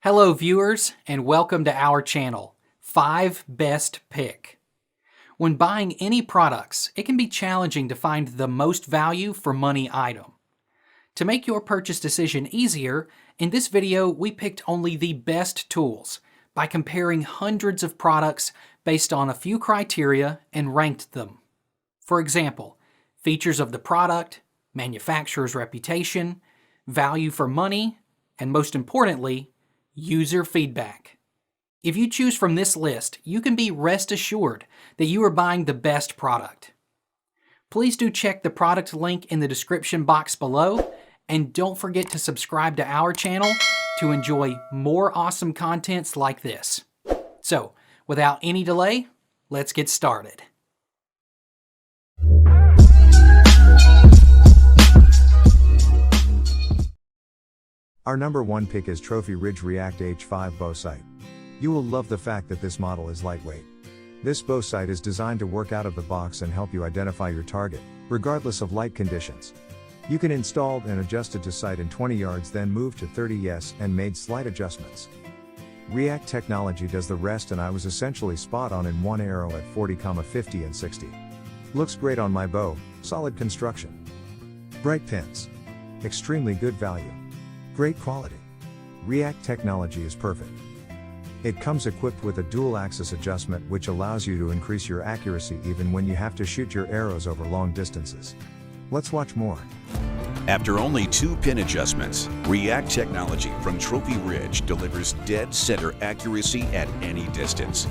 Hello viewers, and welcome to our channel, 5 Best Pick. When buying any products, it can be challenging to find the most value for money item. To make your purchase decision easier, in this video we picked only the best tools by comparing hundreds of products based on a few criteria and ranked them. For example, features of the product, manufacturer's reputation, value for money, and most importantly, user feedback. If you choose from this list, you can be rest assured that you are buying the best product. Please do check the product link in the description box below, and don't forget to subscribe to our channel to enjoy more awesome contents like this. So, without any delay, let's get started. Our number one pick is Trophy Ridge React H5 bow sight. You will love the fact that this model is lightweight. This bow sight is designed to work out of the box and help you identify your target, regardless of light conditions. You can install and adjust it to sight in 20 yards, then move to 30 and made slight adjustments. React technology does the rest, and I was essentially spot on in one arrow at 40, 50 and 60. Looks great on my bow, solid construction. Bright pins. Extremely good value. Great quality. React technology is perfect. It comes equipped with a dual axis adjustment which allows you to increase your accuracy even when you have to shoot your arrows over long distances. Let's watch more. After only 2 pin adjustments, React technology from Trophy Ridge delivers dead center accuracy at any distance.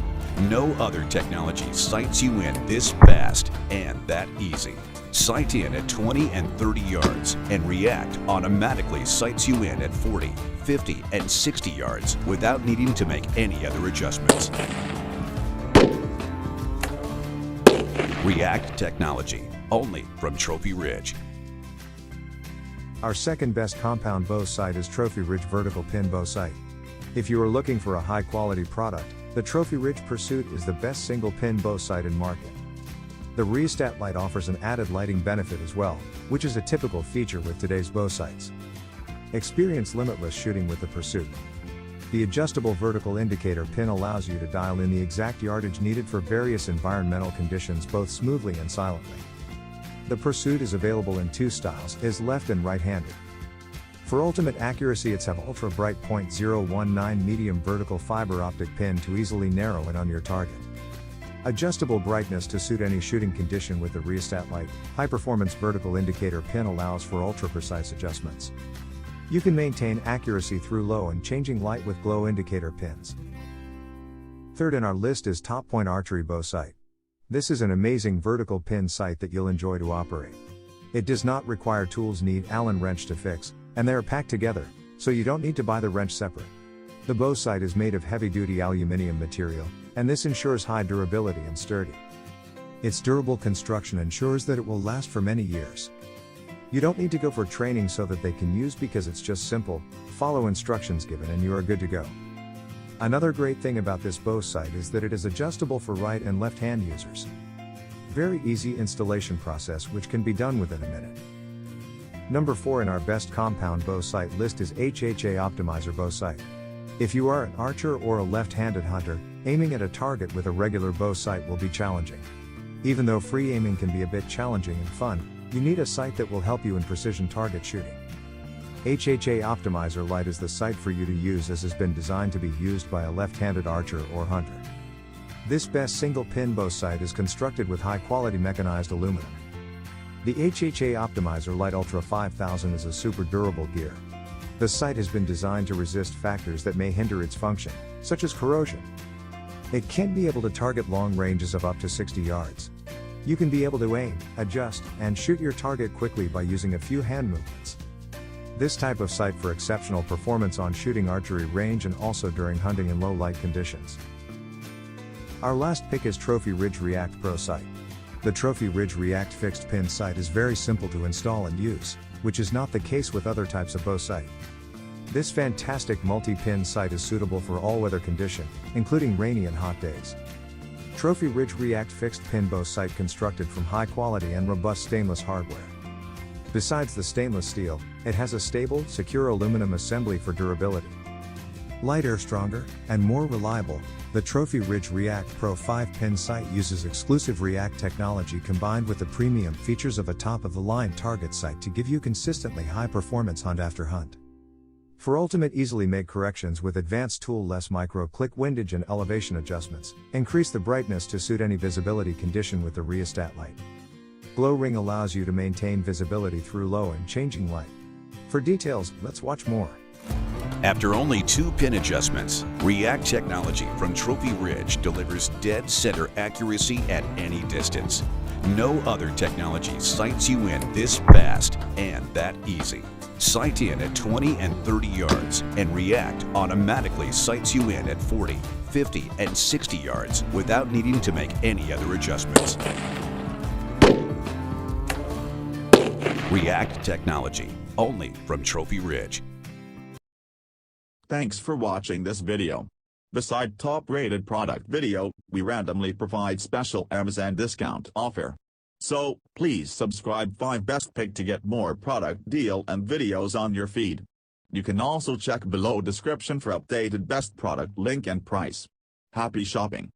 No other technology sights you in this fast and that easy. Sight in at 20 and 30 yards, and React automatically sights you in at 40, 50, and 60 yards without needing to make any other adjustments. React technology, only from Trophy Ridge. Our second best compound bow sight is Trophy Ridge Vertical Pin Bow Sight. If you are looking for a high quality product, the Trophy Ridge Pursuit is the best single pin bow sight in market. The Rheostat Lite offers an added lighting benefit as well, which is a typical feature with today's bow sights. Experience limitless shooting with the Pursuit. The adjustable vertical indicator pin allows you to dial in the exact yardage needed for various environmental conditions both smoothly and silently. The Pursuit is available in 2 styles, is left and right-handed. For ultimate accuracy, it's have ultra bright .019 medium vertical fiber optic pin to easily narrow in on your target. Adjustable brightness to suit any shooting condition with the Rheostat Lite. High-performance vertical indicator pin allows for ultra-precise adjustments. You can maintain accuracy through low and changing light with glow indicator pins. Third in our list is Topoint Archery Bow Sight. This is an amazing vertical pin sight that you'll enjoy to operate. It does not require tools, need Allen wrench to fix, and they are packed together, so you don't need to buy the wrench separate. The bow sight is made of heavy-duty aluminum material, and this ensures high durability and sturdy. Its durable construction ensures that it will last for many years. You don't need to go for training so that they can use, because it's just simple, follow instructions given and you are good to go. Another great thing about this bow sight is that it is adjustable for right and left hand users. Very easy installation process which can be done within a minute. Number 4 in our best compound bow sight list is HHA Optimizer Bow Sight. If you are an archer or a left-handed hunter, aiming at a target with a regular bow sight will be challenging. Even though free aiming can be a bit challenging and fun, you need a sight that will help you in precision target shooting. HHA Optimizer Lite is the sight for you to use, as has been designed to be used by a left-handed archer or hunter. This best single pin bow sight is constructed with high-quality mechanized aluminum. The HHA Optimizer Lite Ultra 5000 is a super durable gear. The sight has been designed to resist factors that may hinder its function, such as corrosion. It can be able to target long ranges of up to 60 yards. You can be able to aim, adjust, and shoot your target quickly by using a few hand movements. This type of sight for exceptional performance on shooting archery range and also during hunting in low light conditions. Our last pick is Trophy Ridge React Pro Sight. The Trophy Ridge React fixed pin sight is very simple to install and use, which is not the case with other types of bow sight. This fantastic multi-pin sight is suitable for all weather condition, including rainy and hot days. Trophy Ridge React fixed pin bow sight constructed from high quality and robust stainless hardware. Besides the stainless steel, it has a stable, secure aluminum assembly for durability. Lighter, stronger, and more reliable, the Trophy Ridge React Pro 5-pin sight uses exclusive React technology combined with the premium features of a top-of-the-line target sight to give you consistently high-performance hunt after hunt. For ultimate easily made corrections with advanced tool-less micro-click windage and elevation adjustments, increase the brightness to suit any visibility condition with the Rheostat light. Glow Ring allows you to maintain visibility through low and changing light. For details, let's watch more. After only 2 pin adjustments, React technology from Trophy Ridge delivers dead center accuracy at any distance. No other technology sights you in this fast and that easy. Sight in at 20 and 30 yards, and React automatically sights you in at 40, 50, and 60 yards without needing to make any other adjustments. React technology, only from Trophy Ridge. Thanks for watching this video. Beside top-rated product video, we randomly provide special Amazon discount offer. So, please subscribe 5 Best Pick to get more product deal and videos on your feed. You can also check below description for updated best product link and price. Happy shopping!